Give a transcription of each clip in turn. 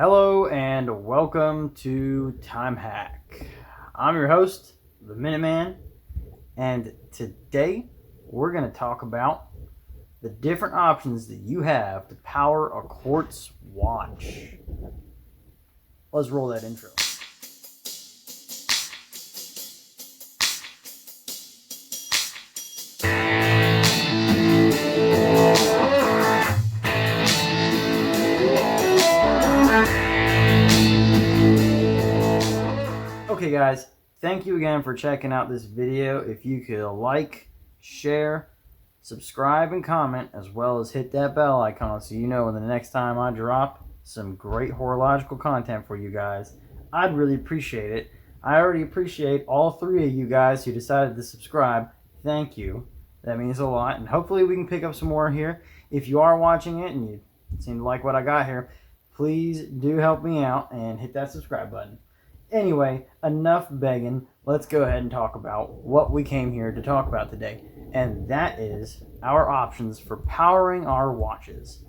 Hello and welcome to Time Hack. I'm your host, the Minuteman, and today we're going to talk about the different options that you have to power a quartz watch. Let's roll that intro. Okay guys, thank you again for checking out this video. If you could like, share, subscribe, and comment, as well as hit that bell icon so you know when the next time I drop some great horological content for you guys, I'd really appreciate it. I already appreciate all three of you guys who decided to subscribe. Thank you. That means a lot, and hopefully we can pick up some more here. If you are watching it and you seem to like what I got here, please do help me out and hit that subscribe button. Anyway, enough begging. Let's go ahead and talk about what we came here to talk about today. And that is our options for powering our watches.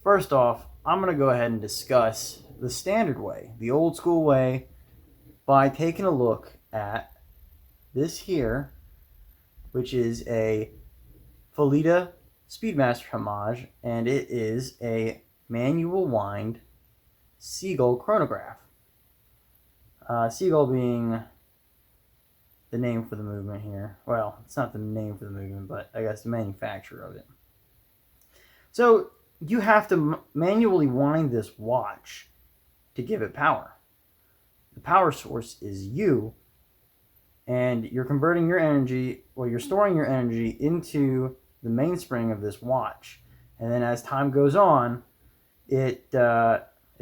First off, I'm going to go ahead and discuss the standard way, the old school way, by taking a look at this here, which is a Felitta Speedmaster homage, and it is a manual wind seagull chronograph. Seagull being the name for the movement here. Well, it's not the name for the movement, but I guess the manufacturer of it. So you have to manually wind this watch to give it power. The power source is you, and you're converting your energy, well, you're storing your energy into the mainspring of this watch. And then as time goes on, it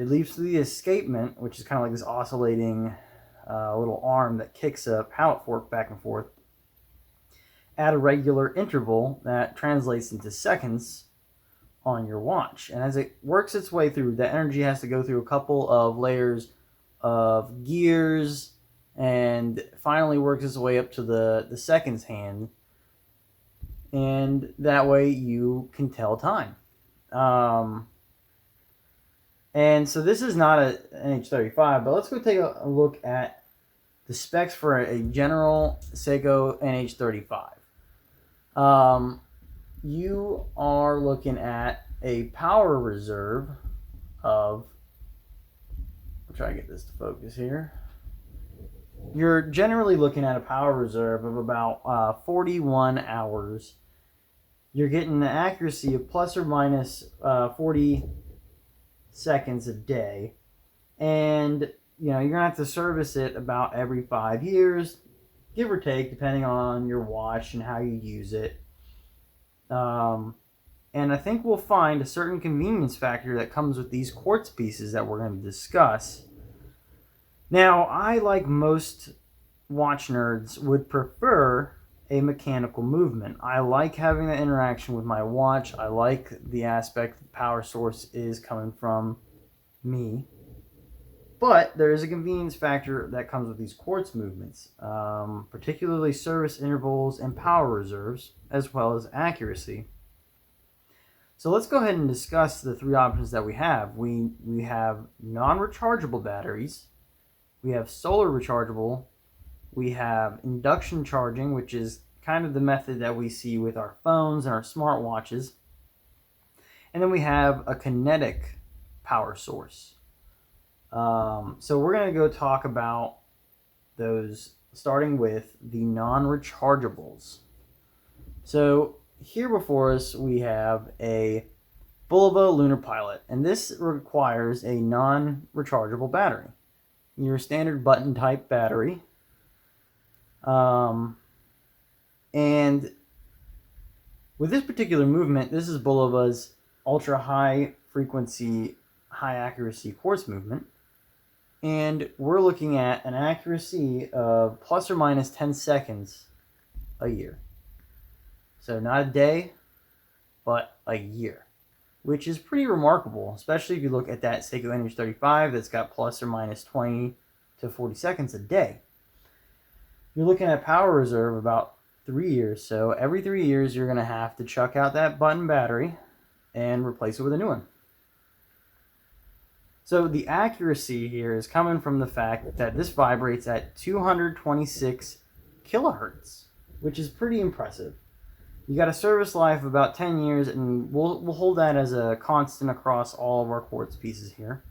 leads to the escapement, which is kind of like this oscillating little arm that kicks a pallet fork back and forth at a regular interval that translates into seconds on your watch. And as it works its way through, the energy has to go through a couple of layers of gears and finally works its way up to the seconds hand. And that way you can tell time. And so this is not an NH35, but let's go take a look at the specs for a general Seiko NH35. You are looking at a power reserve of, I'll try to get this to focus here. You're generally looking at a power reserve of about 41 hours. You're getting an accuracy of plus or minus 40 seconds a day, and you're gonna have to service it about every 5 years, give or take, depending on your watch and how you use it. And I think we'll find a certain convenience factor that comes with these quartz pieces that we're going to discuss. Now, I, like most watch nerds, would prefer a mechanical movement. I like having the interaction with my watch. I like the aspect the power source is coming from me. But there is a convenience factor that comes with these quartz movements, particularly service intervals and power reserves, as well as accuracy. So let's go ahead and discuss the three options that we have. We have non-rechargeable batteries, we have solar rechargeable, we have induction charging, which is kind of the method that we see with our phones and our smartwatches. And then we have a kinetic power source. So we're going to go talk about those, starting with the non-rechargeables. So here before us we have a Bulova Lunar Pilot, and this requires a non-rechargeable battery. Your standard button type battery. And with this particular movement, this is Bulova's ultra high frequency, high accuracy quartz movement. And we're looking at an accuracy of plus or minus 10 seconds a year. So not a day, but a year, which is pretty remarkable, especially if you look at that Seiko NH35 that's got plus or minus 20 to 40 seconds a day. You're looking at power reserve about 3 years. So every 3 years, you're going to have to chuck out that button battery and replace it with a new one. So the accuracy here is coming from the fact that this vibrates at 226 kilohertz, which is pretty impressive. You got a service life of about 10 years, and we'll hold that as a constant across all of our quartz pieces here.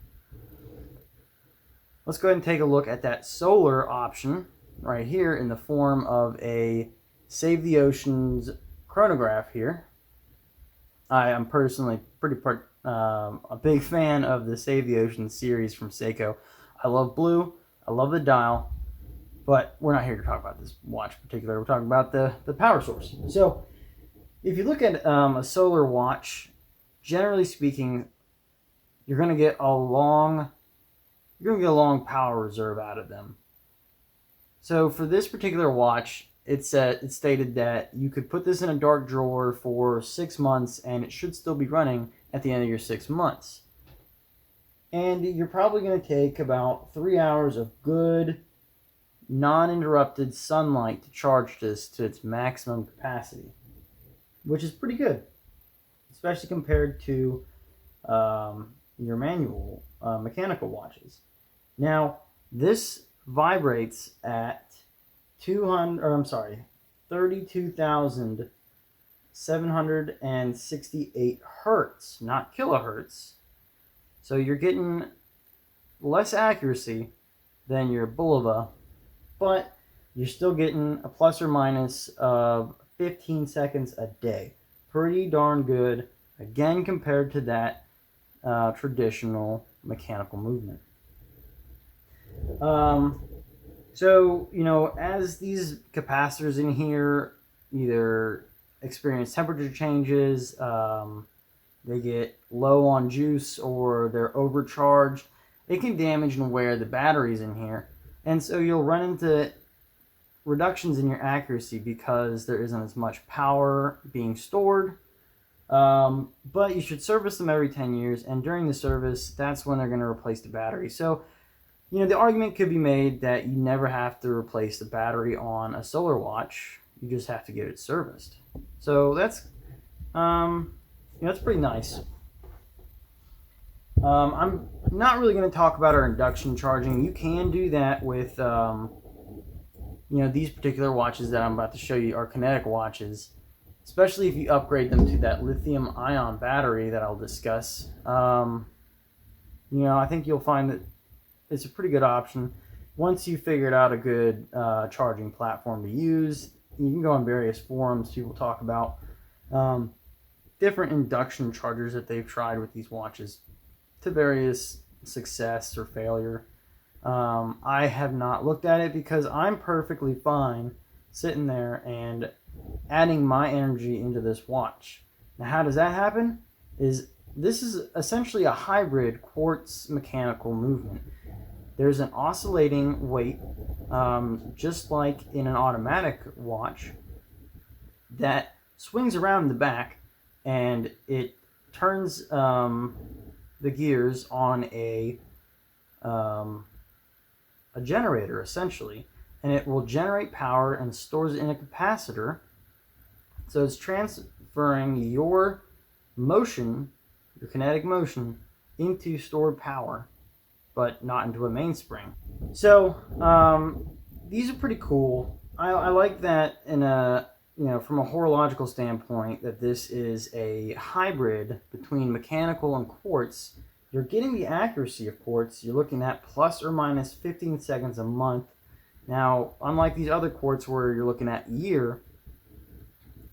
Let's go ahead and take a look at that solar option right here in the form of a Save the Oceans chronograph here. I am personally a big fan of the Save the Oceans series from Seiko. I love blue, I love the dial, but we're not here to talk about this watch in particular. We're talking about the power source. So if you look at a solar watch, generally speaking, you're going to get a long power reserve out of them. So for this particular watch, it's stated that you could put this in a dark drawer for 6 months and it should still be running at the end of your 6 months. And you're probably going to take about 3 hours of good, non-interrupted sunlight to charge this to its maximum capacity, which is pretty good, especially compared to your manual mechanical watches. Now, this vibrates at 32,768 hertz, not kilohertz. So you're getting less accuracy than your Bulova, but you're still getting a plus or minus of 15 seconds a day. Pretty darn good, again, compared to that traditional mechanical movement. So, as these capacitors in here either experience temperature changes, they get low on juice, or they're overcharged, it can damage and wear the batteries in here. And so you'll run into reductions in your accuracy because there isn't as much power being stored. But you should service them every 10 years, and during the service, that's when they're going to replace the battery. So, the argument could be made that you never have to replace the battery on a solar watch. You just have to get it serviced. So that's pretty nice. I'm not really going to talk about our induction charging. You can do that with, these particular watches that I'm about to show you, are kinetic watches, especially if you upgrade them to that lithium-ion battery that I'll discuss. I think you'll find that it's a pretty good option. Once you figured out a good charging platform to use, you can go on various forums. People talk about different induction chargers that they've tried with these watches to various success or failure. I have not looked at it because I'm perfectly fine sitting there and adding my energy into this watch. Now, how does that happen? This is essentially a hybrid quartz mechanical movement. There's an oscillating weight, just like in an automatic watch, that swings around in the back, and it turns the gears on a generator, essentially, and it will generate power and stores it in a capacitor. So it's transferring your motion, your kinetic motion, into stored power, but not into a mainspring. So these are pretty cool. I like that in from a horological standpoint, that this is a hybrid between mechanical and quartz. You're getting the accuracy of quartz. You're looking at plus or minus 15 seconds a month. Now, unlike these other quartz where you're looking at year,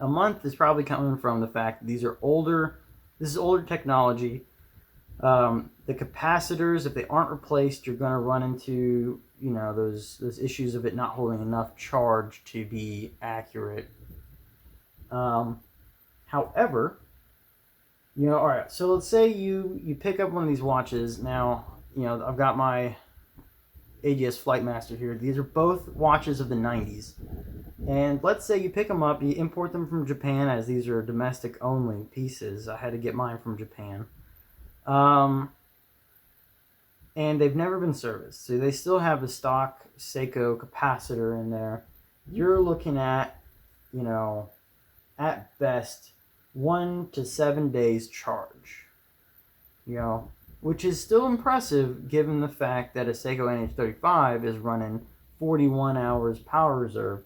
a month is probably coming from the fact that these are older. This is older technology. The capacitors, if they aren't replaced, you're going to run into those issues of it not holding enough charge to be accurate. However, all right, so let's say you pick up one of these watches. Now, I've got my AGS Flightmaster here. These are both watches of the 90s. And let's say you pick them up, you import them from Japan, as these are domestic only pieces. I had to get mine from Japan. And they've never been serviced. So they still have the stock Seiko capacitor in there. You're looking at, at best, 1 to 7 days charge. which is still impressive given the fact that a Seiko NH35 is running 41 hours power reserve.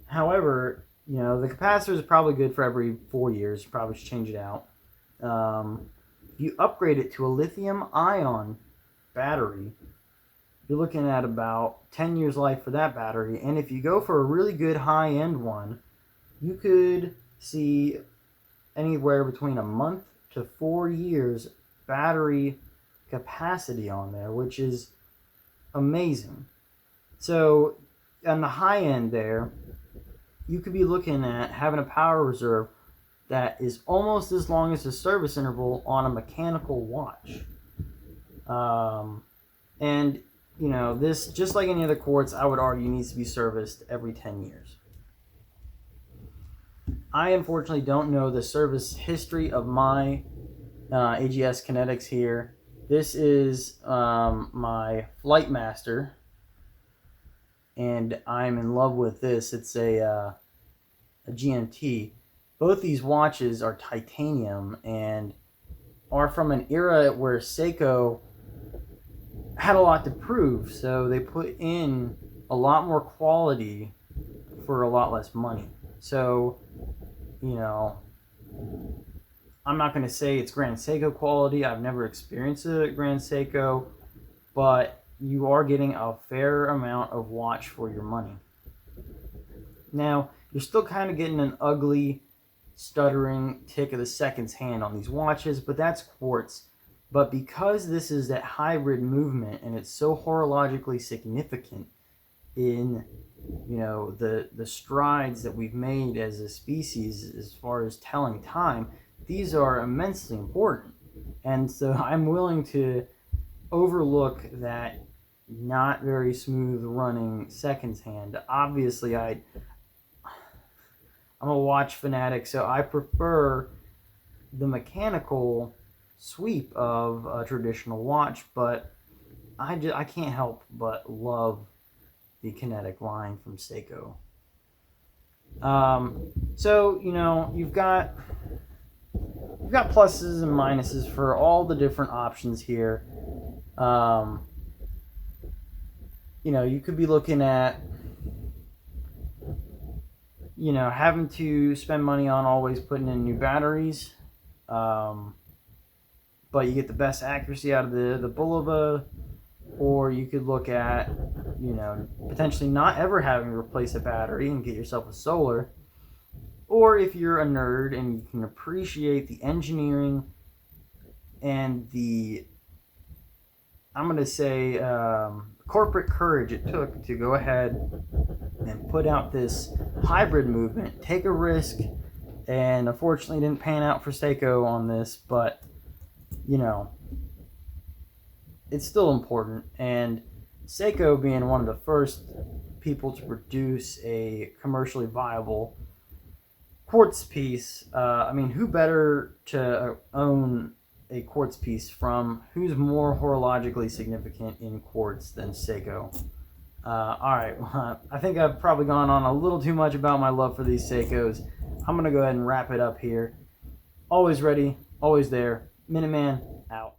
However, you know, the capacitor is probably good for every 4 years. You probably should change it out. If you upgrade it to a lithium-ion battery, you're looking at about 10 years life for that battery. And if you go for a really good high-end one, you could see anywhere between a month to 4 years battery capacity on there, which is amazing. So on the high end there, you could be looking at having a power reserve that is almost as long as the service interval on a mechanical watch. And, you know, this, just like any other quartz, I would argue needs to be serviced every 10 years. I unfortunately don't know the service history of my AGS Kinetics here. This is my Flightmaster, and I'm in love with this. It's a GMT. Both these watches are titanium and are from an era where Seiko had a lot to prove, so they put in a lot more quality for a lot less money. So, you know, I'm not going to say it's Grand Seiko quality. I've never experienced a Grand Seiko, but you are getting a fair amount of watch for your money. Now, you're still kind of getting an ugly, stuttering tick of the seconds hand on these watches, but that's quartz. But because this is that hybrid movement and it's so horologically significant in, you know, the strides that we've made as a species as far as telling time, these are immensely important. And so I'm willing to overlook that not very smooth running seconds hand. Obviously, I'm a watch fanatic, so I prefer the mechanical sweep of a traditional watch, but I can't help but love the Kinetic line from Seiko. So, you know, you've got pluses and minuses for all the different options here. You know, you could be looking at, you know, having to spend money on always putting in new batteries, but you get the best accuracy out of the Bulova. Or you could look at, you know, potentially not ever having to replace a battery and get yourself a solar. Or if you're a nerd and you can appreciate the engineering and the, I'm going to say, corporate courage it took to go ahead and put out this hybrid movement, take a risk, and unfortunately didn't pan out for Seiko on this, but, you know, it's still important. And Seiko being one of the first people to produce a commercially viable quartz piece, I mean, who better to own a quartz piece from? Who's more horologically significant in quartz than Seiko? Alright, I think I've probably gone on a little too much about my love for these Seikos. I'm going to go ahead and wrap it up here. Always ready, always there. Minuteman, out.